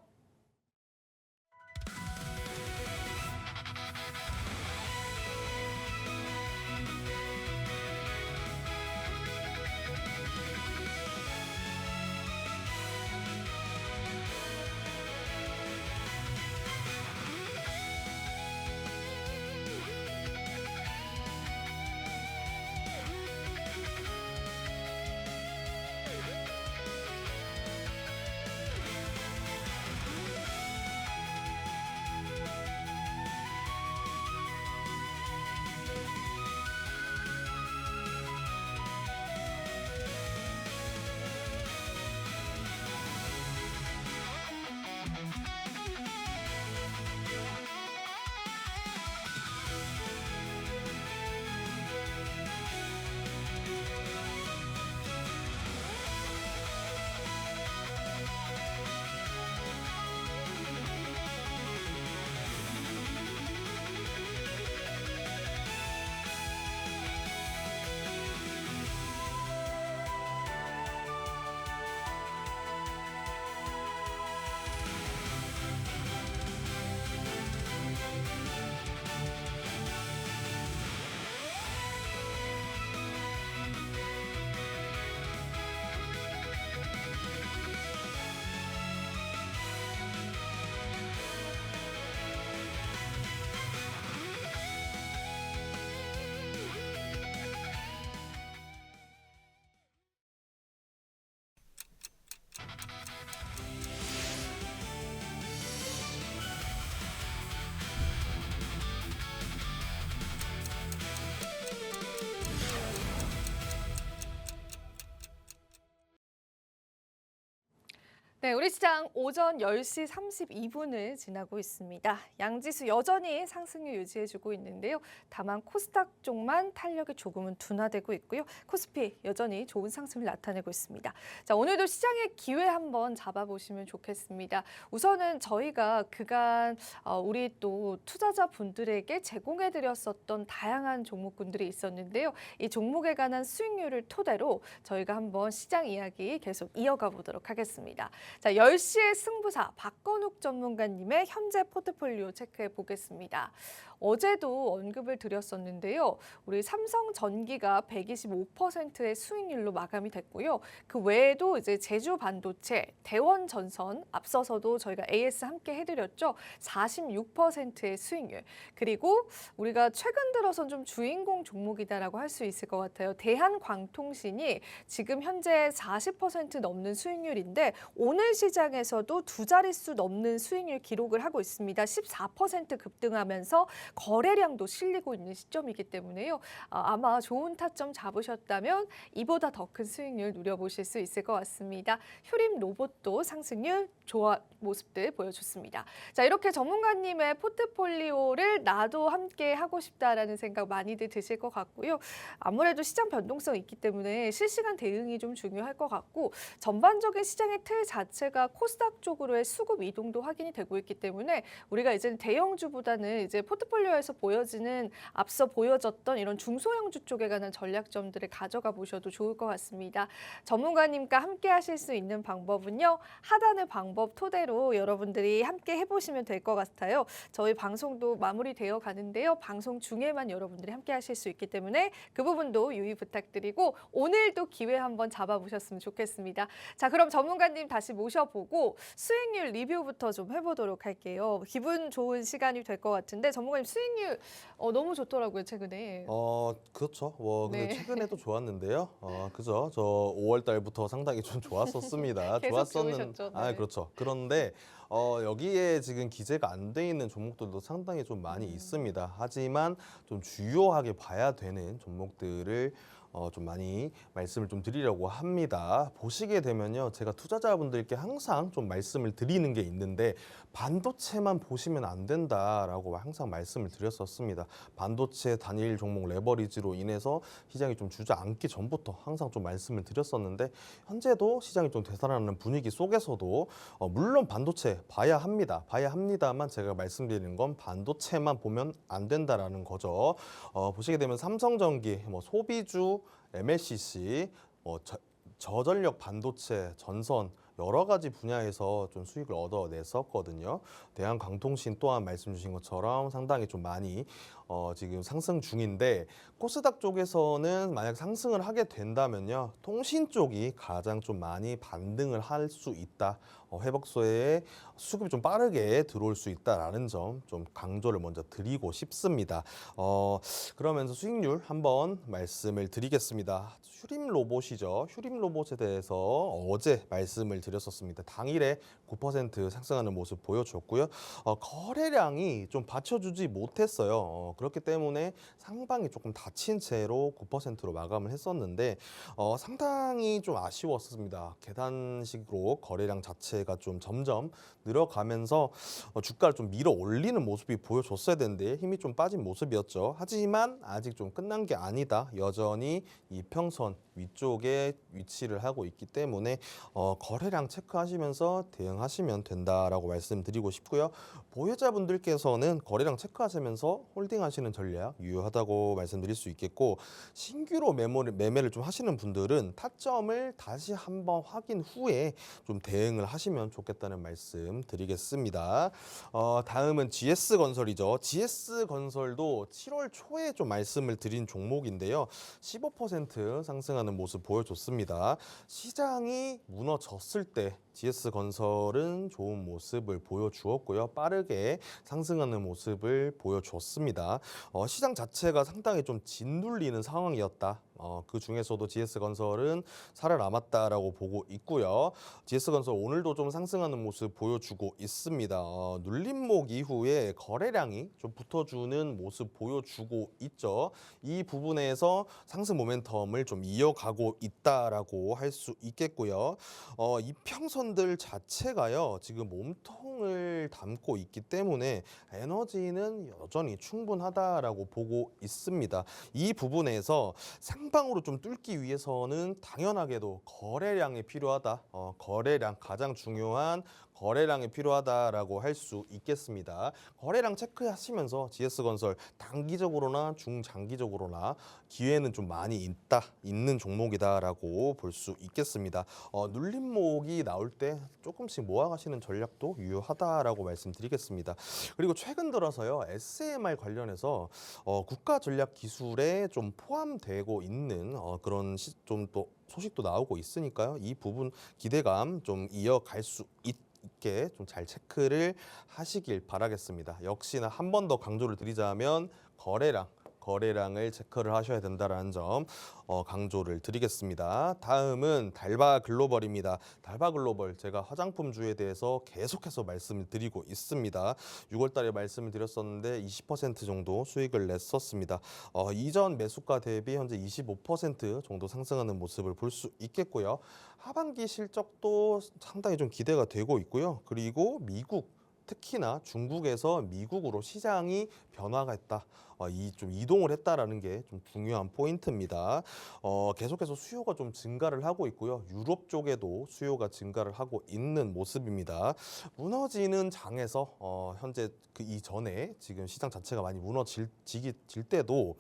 Speaker 1: 네, 우리 시장 오전 10시 32분을 지나고 있습니다. 양지수 여전히 상승률 유지해주고 있는데요. 다만 코스닥 쪽만 탄력이 조금은 둔화되고 있고요. 코스피 여전히 좋은 상승을 나타내고 있습니다. 자, 오늘도 시장의 기회 한번 잡아보시면 좋겠습니다. 우선은 저희가 그간 우리 또 투자자분들에게 제공해드렸었던 다양한 종목군들이 있었는데요. 이 종목에 관한 수익률을 토대로 저희가 한번 시장 이야기 계속 이어가 보도록 하겠습니다. 자, 10시의 승부사 박건욱 전문가님의 현재 포트폴리오 체크해 보겠습니다. 어제도 언급을 드렸었는데요. 우리 삼성전기가 125%의 수익률로 마감이 됐고요. 그 외에도 이제 제주반도체, 대원전선 앞서서도 저희가 AS 함께 해드렸죠. 46%의 수익률. 그리고 우리가 최근 들어선 좀 주인공 종목이다라고 할 수 있을 것 같아요. 대한광통신이 지금 현재 40% 넘는 수익률인데 오늘 오늘 시장에서도 두 자릿수 넘는 수익률 기록을 하고 있습니다. 14% 급등하면서 거래량도 실리고 있는 시점이기 때문에요. 아마 좋은 타점 잡으셨다면 이보다 더 큰 수익률 누려보실 수 있을 것 같습니다. 휴림 로봇도 상승률 좋아 모습들 보여줬습니다. 자, 이렇게 전문가님의 포트폴리오를 나도 함께 하고 싶다라는 생각 많이들 드실 것 같고요. 아무래도 시장 변동성이 있기 때문에 실시간 대응이 좀 중요할 것 같고 전반적인 시장의 틀 자체가 코스닥 쪽으로의 수급 이동도 확인이 되고 있기 때문에 우리가 이제는 대형주보다는 이제 포트폴리오에서 보여지는 앞서 보여졌던 이런 중소형주 쪽에 관한 전략점들을 가져가 보셔도 좋을 것 같습니다. 전문가님과 함께 하실 수 있는 방법은요. 하단의 방법 토대로 여러분들이 함께 해보시면 될 것 같아요. 저희 방송도 마무리되어 가는데요. 방송 중에만 여러분들이 함께 하실 수 있기 때문에 그 부분도 유의 부탁드리고 오늘도 기회 한번 잡아보셨으면 좋겠습니다. 자, 그럼 전문가님 다시 모셔보고 수익률 리뷰부터 좀 해보도록 할게요. 기분 좋은 시간이 될 것 같은데 전문가님 수익률 너무 좋더라고요, 최근에.
Speaker 2: 그렇죠. 근데
Speaker 1: 네.
Speaker 2: 최근에도 좋았는데요. 그죠. 저 5월 달부터 상당히 좀 좋았었습니다.
Speaker 1: 계속 좋으셨죠. 네.
Speaker 2: 그렇죠. 그런데 여기에 지금 기재가 안 돼 있는 종목들도 상당히 좀 많이 있습니다. 하지만 좀 주요하게 봐야 되는 종목들을 좀 많이 말씀을 좀 드리려고 합니다. 보시게 되면요. 제가 투자자분들께 항상 좀 말씀을 드리는 게 있는데 반도체만 보시면 안 된다라고 항상 말씀을 드렸었습니다. 반도체 단일 종목 레버리지로 인해서 시장이 좀 주저앉기 전부터 항상 좀 말씀을 드렸었는데 현재도 시장이 좀 되살아나는 분위기 속에서도 물론 반도체 봐야 합니다. 봐야 합니다만 제가 말씀드리는 건 반도체만 보면 안 된다라는 거죠. 보시게 되면 삼성전기, 소비주, MLCC, 저전력 반도체, 전선 여러 가지 분야에서 좀 수익을 얻어냈었거든요. 대한광통신 또한 말씀 주신 것처럼 상당히 좀 많이 지금 상승 중인데 코스닥 쪽에서는 만약 상승을 하게 된다면요. 통신 쪽이 가장 좀 많이 반등을 할 수 있다. 회복소에 수급이 좀 빠르게 들어올 수 있다라는 점 좀 강조를 먼저 드리고 싶습니다. 그러면서 수익률 한번 말씀을 드리겠습니다. 휴림 로봇이죠. 휴림 로봇에 대해서 어제 말씀을 드렸었습니다. 당일에 9% 상승하는 모습 보여줬고요. 거래량이 좀 받쳐주지 못했어요. 그렇기 때문에 상방이 조금 닫힌 채로 9%로 마감을 했었는데 상당히 좀 아쉬웠습니다. 계단식으로 거래량 자체가 좀 점점 늘어가면서 주가를 좀 밀어 올리는 모습이 보여줬어야 되는데 힘이 좀 빠진 모습이었죠. 하지만 아직 좀 끝난 게 아니다. 여전히 이 평선 위쪽에 위치를 하고 있기 때문에 거래량 체크하시면서 대응하시면 된다라고 말씀드리고 싶고요. 보유자분들께서는 거래량 체크하시면서 홀딩하시는 전략 유효하다고 말씀드릴 수 있겠고 신규로 매매를 좀 하시는 분들은 타점을 다시 한번 확인 후에 좀 대응을 하시면 좋겠다는 말씀 드리겠습니다. 다음은 GS건설이죠. GS건설도 7월 초에 좀 말씀을 드린 종목인데요. 15% 상승하는 모습 보여줬습니다. 시장이 무너졌을 때 GS건설은 좋은 모습을 보여주었고요. 빠르게 상승하는 모습을 보여줬습니다. 시장 자체가 상당히 좀 짓눌리는 상황이었다. 그 중에서도 GS건설은 살아남았다라고 보고 있고요. GS건설 오늘도 좀 상승하는 모습 보여주고 있습니다. 눌림목 이후에 거래량이 좀 붙어주는 모습 보여주고 있죠. 이 부분에서 상승 모멘텀을 좀 이어가고 있다라고 할 수 있겠고요. 이평선들 자체가요. 지금 몸통을 담고 있기 때문에 에너지는 여전히 충분하다라고 보고 있습니다. 이 부분에서 상방으로 좀 뚫기 위해서는 당연하게도 거래량이 필요하다. 거래량 가장 중요한 거래량이 필요하다라고 할 수 있겠습니다. 거래량 체크하시면서 GS건설 단기적으로나 중장기적으로나 기회는 좀 많이 있는 종목이다라고 볼 수 있겠습니다. 눌림목이 나올 때 조금씩 모아가시는 전략도 유효하다라고 말씀드리겠습니다. 그리고 최근 들어서요 SMR 관련해서 국가 전략 기술에 좀 포함되고 있는 그런 좀 또 소식도 나오고 있으니까요. 이 부분 기대감 좀 이어갈 수 있게 좀 잘 체크를 하시길 바라겠습니다. 역시나 한 번 더 강조를 드리자면 거래량 거래량을 체크를 하셔야 된다는 점 강조를 드리겠습니다. 다음은 달바 글로벌입니다. 달바 글로벌 제가 화장품주에 대해서 계속해서 말씀을 드리고 있습니다. 6월 달에 말씀을 드렸었는데 20% 정도 수익을 냈었습니다. 이전 매수가 대비 현재 25% 정도 상승하는 모습을 볼 수 있겠고요. 하반기 실적도 상당히 좀 기대가 되고 있고요. 그리고 미국 특히나 중국에서 미국으로 시장이 변화가 했다. 좀 이동을 했다라는 게 좀 중요한 포인트입니다. 계속해서 수요가 좀 증가를 하고 있고요. 유럽 쪽에도 수요가 증가를 하고 있는 모습입니다. 무너지는 장에서 현재 그 이전에 지금 시장 자체가 많이 무너질 때도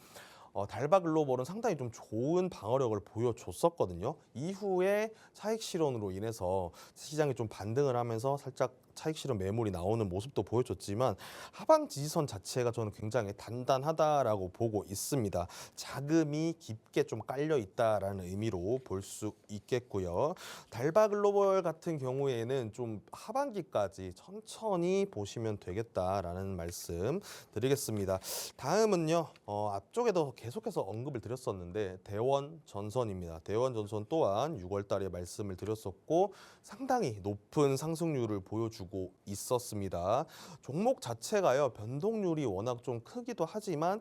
Speaker 2: 달바 글로벌은 상당히 좀 좋은 방어력을 보여줬었거든요. 이후에 차익 실현으로 인해서 시장이 좀 반등을 하면서 살짝 차익 실현 매물이 나오는 모습도 보여줬지만 하방 지지선 자체가 저는 굉장히 단단하다라고 보고 있습니다. 자금이 깊게 좀 깔려 있다라는 의미로 볼 수 있겠고요. 달바 글로벌 같은 경우에는 좀 하반기까지 천천히 보시면 되겠다라는 말씀 드리겠습니다. 다음은요. 앞쪽에도 계속해서 언급을 드렸었는데 대원전선입니다. 대원전선 또한 6월 달에 말씀을 드렸었고 상당히 높은 상승률을 보여주고 있었습니다. 종목 자체가요. 변동률이 워낙 좀 크기도 하지만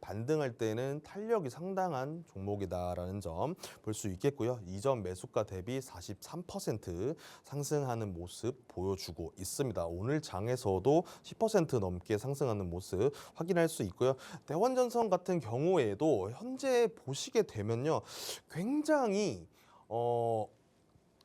Speaker 2: 반등할 때는 탄력이 상당한 종목이다라는 점 볼 수 있겠고요. 이전 매수가 대비 43% 상승하는 모습 보여주고 있습니다. 오늘 장에서도 10% 넘게 상승하는 모습 확인할 수 있고요. 대원전선 같은 경우에도 현재 보시게 되면요. 굉장히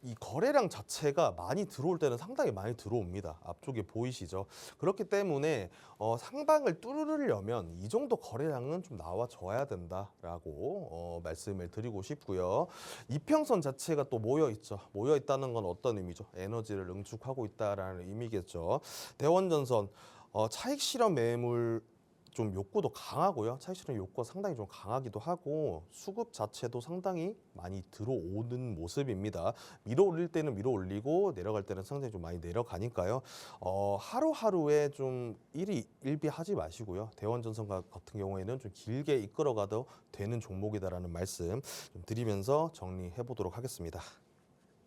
Speaker 2: 이 거래량 자체가 많이 들어올 때는 상당히 많이 들어옵니다. 앞쪽에 보이시죠? 그렇기 때문에 상방을 뚫으려면 이 정도 거래량은 좀 나와줘야 된다라고 말씀을 드리고 싶고요. 이평선 자체가 또 모여있죠. 모여있다는 건 어떤 의미죠? 에너지를 응축하고 있다라는 의미겠죠. 대원전선 차익 실현 매물 좀 욕구도 강하고요. 차익 실현 욕구가 상당히 좀 강하기도 하고 수급 자체도 상당히 많이 들어오는 모습입니다. 밀어 올릴 때는 밀어 올리고 내려갈 때는 상당히 좀 많이 내려가니까요. 하루하루에 좀 일비하지 마시고요. 대원전선 같은 경우에는 좀 길게 이끌어가도 되는 종목이다라는 말씀 좀 드리면서 정리해 보도록 하겠습니다.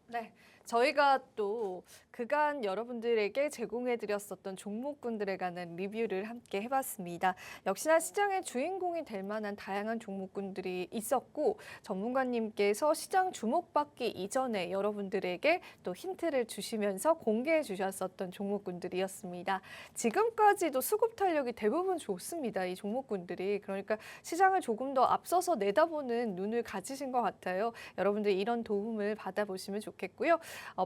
Speaker 1: 네, 저희가 또 그간 여러분들에게 제공해드렸었던 종목군들에 관한 리뷰를 함께 해봤습니다. 역시나 시장의 주인공이 될 만한 다양한 종목군들이 있었고 전문가님께서 시장 주목받기 이전에 여러분들에게 또 힌트를 주시면서 공개해 주셨었던 종목군들이었습니다. 지금까지도 수급 탄력이 대부분 좋습니다. 이 종목군들이. 그러니까 시장을 조금 더 앞서서 내다보는 눈을 가지신 것 같아요. 여러분들 이런 도움을 받아보시면 좋겠고요.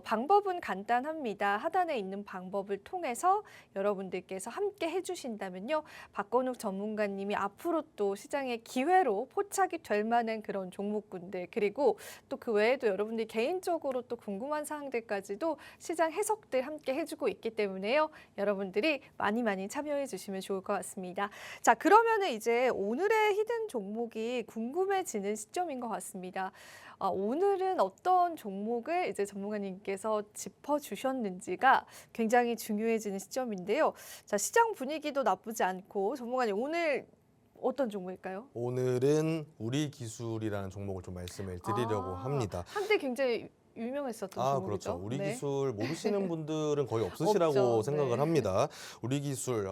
Speaker 1: 방법은 간단합니다. 하단에 있는 방법을 통해서 여러분들께서 함께 해주신다면요. 박건욱 전문가님이 앞으로 또 시장의 기회로 포착이 될 만한 그런 종목군들 그리고 또 그 외에도 여러분들이 개인적으로 또 궁금한 사항들까지도 시장 해석들 함께 해주고 있기 때문에요. 여러분들이 많이 참여해 주시면 좋을 것 같습니다. 자, 그러면은 이제 오늘의 히든 종목이 궁금해지는 시점인 것 같습니다. 오늘은 어떤 종목을 이제 전문가님께서 짚어주셨는지가 굉장히 중요해지는 시점인데요. 자, 시장 분위기도 나쁘지 않고 전문가님 오늘 어떤 종목일까요?
Speaker 2: 오늘은 우리기술이라는 종목을 좀 말씀을 드리려고 합니다.
Speaker 1: 한때 굉장히 유명했었던 종목이죠.
Speaker 2: 그렇죠. 우리
Speaker 1: 네.
Speaker 2: 기술 모르시는 분들은 거의 없으시라고
Speaker 1: 없죠.
Speaker 2: 생각을
Speaker 1: 네.
Speaker 2: 합니다. 우리 기술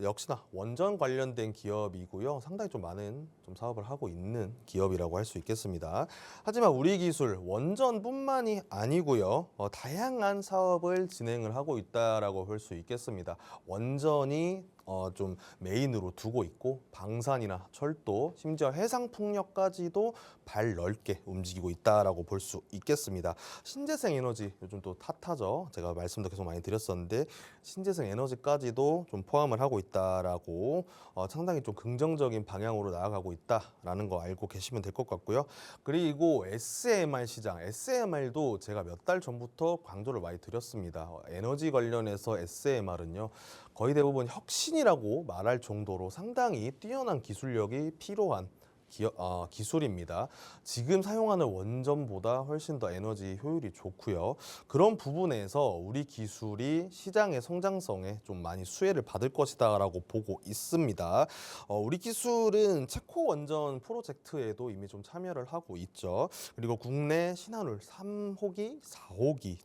Speaker 2: 역시나 원전 관련된 기업이고요. 상당히 좀 많은 좀 사업을 하고 있는 기업이라고 할 수 있겠습니다. 하지만 우리 기술 원전뿐만이 아니고요. 다양한 사업을 진행을 하고 있다라고 볼 수 있겠습니다. 원전이 좀 메인으로 두고 있고 방산이나 철도, 심지어 해상 풍력까지도 발 넓게 움직이고 있다라고 볼 수 있겠습니다. 신재생 에너지 요즘 또 핫하죠. 제가 말씀도 계속 많이 드렸었는데 신재생 에너지까지도 좀 포함을 하고 있다라고 상당히 좀 긍정적인 방향으로 나아가고 있다라는 거 알고 계시면 될 것 같고요. 그리고 SMR 시장, SMR도 제가 몇 달 전부터 강조를 많이 드렸습니다. 에너지 관련해서 SMR은요. 거의 대부분 혁신이라고 말할 정도로 상당히 뛰어난 기술력이 필요한 기술입니다. 지금 사용하는 원전보다 훨씬 더 에너지 효율이 좋고요. 그런 부분에서 우리 기술이 시장의 성장성에 좀 많이 수혜를 받을 것이다라고 보고 있습니다. 우리 기술은 체코 원전 프로젝트에도 이미 좀 참여를 하고 있죠. 그리고 국내 신한울 3호기, 4호기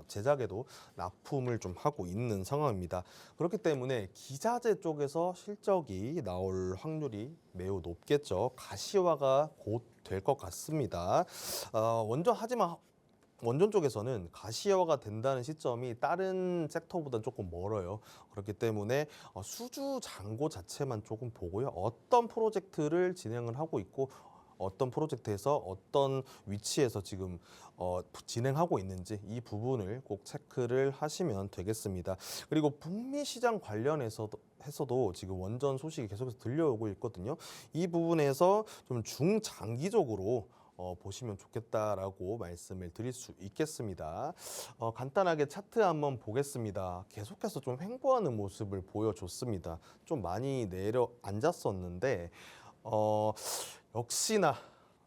Speaker 2: 제작에도 납품을 좀 하고 있는 상황입니다. 그렇기 때문에 기자재 쪽에서 실적이 나올 확률이 매우 높겠죠. 가시화가 곧 될 것 같습니다. 하지만 원전 쪽에서는 가시화가 된다는 시점이 다른 섹터보다 조금 멀어요. 그렇기 때문에 수주 잔고 자체만 조금 보고요. 어떤 프로젝트를 진행을 하고 있고 어떤 프로젝트에서 어떤 위치에서 지금 진행하고 있는지 이 부분을 꼭 체크를 하시면 되겠습니다. 그리고 북미 시장 관련해서도 지금 원전 소식이 계속해서 들려오고 있거든요. 이 부분에서 좀 중장기적으로 보시면 좋겠다라고 말씀을 드릴 수 있겠습니다. 간단하게 차트 한번 보겠습니다. 계속해서 좀 횡보하는 모습을 보여줬습니다. 좀 많이 내려앉았었는데 역시나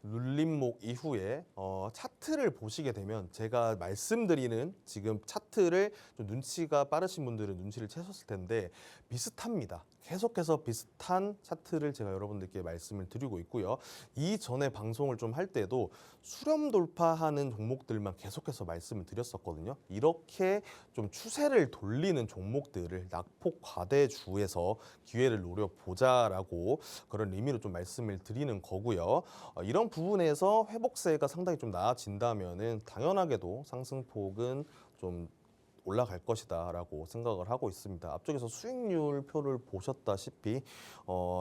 Speaker 2: 눌림목 이후에 차트를 보시게 되면 제가 말씀드리는 지금 차트를 좀 눈치가 빠르신 분들은 눈치를 채셨을 텐데 비슷합니다. 계속해서 비슷한 차트를 제가 여러분들께 말씀을 드리고 있고요. 이전에 방송을 좀 할 때도 수렴 돌파하는 종목들만 계속해서 말씀을 드렸었거든요. 이렇게 좀 추세를 돌리는 종목들을 낙폭 과대주에서 기회를 노려보자라고 그런 의미로 좀 말씀을 드리는 거고요. 이런 부분에서 회복세가 상당히 좀 나아진다면은 당연하게도 상승폭은 좀 올라갈 것이다라고 생각을 하고 있습니다. 앞쪽에서 수익률 표를 보셨다시피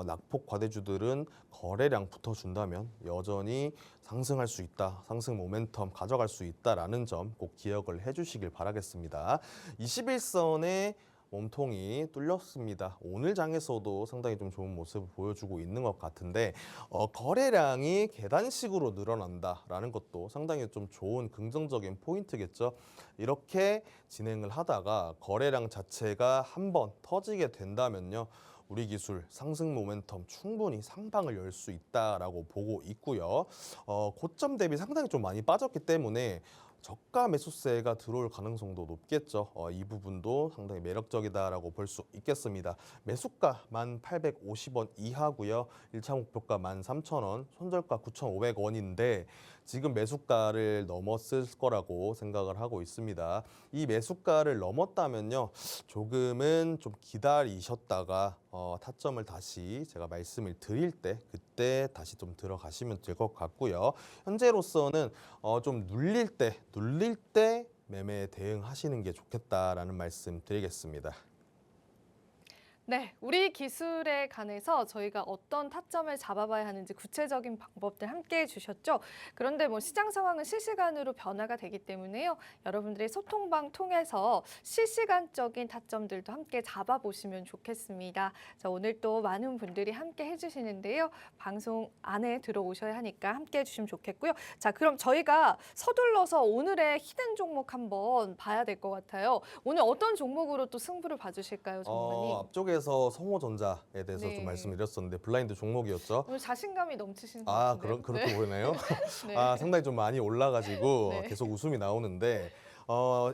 Speaker 2: 낙폭 과대주들은 거래량 붙어준다면 여전히 상승할 수 있다, 상승 모멘텀 가져갈 수 있다라는 점 꼭 기억을 해주시길 바라겠습니다. 21선에 몸통이 뚫렸습니다. 오늘 장에서도 상당히 좀 좋은 모습을 보여주고 있는 것 같은데 거래량이 계단식으로 늘어난다라는 것도 상당히 좀 좋은 긍정적인 포인트겠죠. 이렇게 진행을 하다가 거래량 자체가 한번 터지게 된다면요. 우리 기술 상승 모멘텀 충분히 상방을 열 수 있다라고 보고 있고요. 고점 대비 상당히 좀 많이 빠졌기 때문에 저가 매수세가 들어올 가능성도 높겠죠. 이 부분도 상당히 매력적이다라고 볼 수 있겠습니다. 매수가 1,850원 이하고요. 1차 목표가 13,000원, 손절가 9,500원인데 지금 매수가를 넘었을 거라고 생각을 하고 있습니다. 이 매수가를 넘었다면요. 조금은 좀 기다리셨다가 타점을 다시 제가 말씀을 드릴 때 그때 다시 좀 들어가시면 될 것 같고요. 현재로서는 좀 눌릴 때 매매에 대응하시는 게 좋겠다라는 말씀 드리겠습니다.
Speaker 1: 네, 우리 기술에 관해서 저희가 어떤 타점을 잡아봐야 하는지 구체적인 방법들 함께 해주셨죠. 그런데 뭐 시장 상황은 실시간으로 변화가 되기 때문에요. 여러분들의 소통방 통해서 실시간적인 타점들도 함께 잡아보시면 좋겠습니다. 자, 오늘 또 많은 분들이 함께 해주시는데요. 방송 안에 들어오셔야 하니까 함께 해주시면 좋겠고요. 자, 그럼 저희가 서둘러서 오늘의 히든 종목 한번 봐야 될 것 같아요. 오늘 어떤 종목으로 또 승부를 봐주실까요, 전문님?
Speaker 2: 앞쪽에서 성호전자에 대해서
Speaker 1: 네.
Speaker 2: 좀 말씀을 드렸었는데 블라인드 종목이었죠.
Speaker 1: 오늘 자신감이 넘치시는 것 같은데요.
Speaker 2: 그렇게
Speaker 1: 네.
Speaker 2: 보이나요?
Speaker 1: 네.
Speaker 2: 상당히 좀 많이 올라가지고
Speaker 1: 네.
Speaker 2: 계속 웃음이 나오는데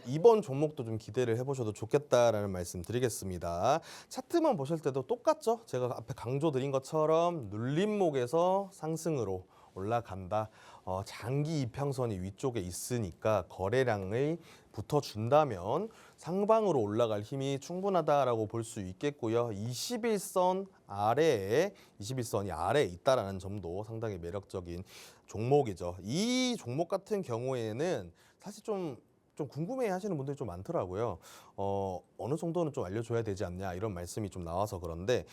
Speaker 2: 이번 종목도 좀 기대를 해보셔도 좋겠다라는 말씀 드리겠습니다. 차트만 보실 때도 똑같죠? 제가 앞에 강조드린 것처럼 눌림목에서 상승으로 올라간다. 장기 이평선이 위쪽에 있으니까 거래량을 붙어준다면 상방으로 올라갈 힘이 충분하다라고 볼 수 있겠고요. 21선이 아래에 있다라는 점도 상당히 매력적인 종목이죠. 이 종목 같은 경우에는 사실 좀 궁금해 하시는 분들이 좀 많더라고요. 어느 정도는 좀 알려줘야 되지 않냐 이런 말씀이 좀 나와서 그런데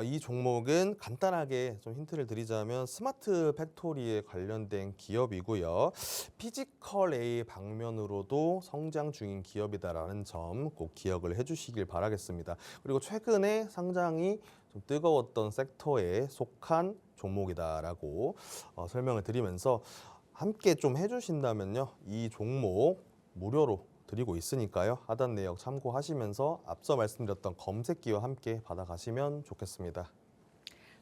Speaker 2: 이 종목은 간단하게 좀 힌트를 드리자면 스마트 팩토리에 관련된 기업이고요. 피지컬 A 방면으로도 성장 중인 기업이다라는 점 꼭 기억을 해주시길 바라겠습니다. 그리고 최근에 상장이 좀 뜨거웠던 섹터에 속한 종목이다라고 설명을 드리면서 함께 좀 해주신다면요. 이 종목 무료로 드리고 있으니까요. 하단 내역 참고하시면서 앞서 말씀드렸던 검색기와 함께 받아가시면 좋겠습니다.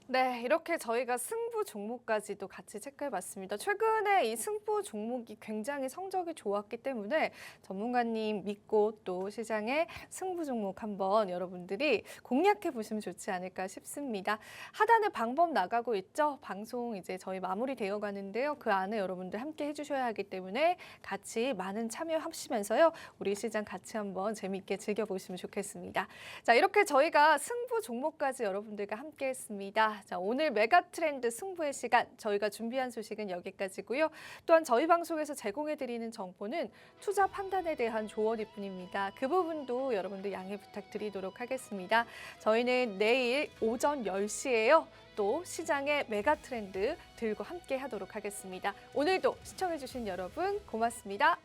Speaker 1: 네, 이렇게 저희가 승부 승부 종목까지도 같이 체크해봤습니다. 최근에 이 승부 종목이 굉장히 성적이 좋았기 때문에 전문가님 믿고 또 시장의 승부 종목 한번 여러분들이 공략해 보시면 좋지 않을까 싶습니다. 하단에 방법 나가고 있죠. 방송 이제 저희 마무리되어 가는데요. 그 안에 여러분들 함께 해주셔야 하기 때문에 같이 많은 참여하시면서요. 우리 시장 같이 한번 재미있게 즐겨보시면 좋겠습니다. 자, 이렇게 저희가 승부 종목까지 여러분들과 함께 했습니다. 자, 오늘 메가 트렌드 승부의 시간 저희가 준비한 소식은 여기까지고요. 또한 저희 방송에서 제공해드리는 정보는 투자 판단에 대한 조언일 뿐입니다. 그 부분도 여러분들 양해 부탁드리도록 하겠습니다. 저희는 내일 오전 10시에요. 또 시장의 메가 트렌드 들고 함께 하도록 하겠습니다. 오늘도 시청해주신 여러분 고맙습니다.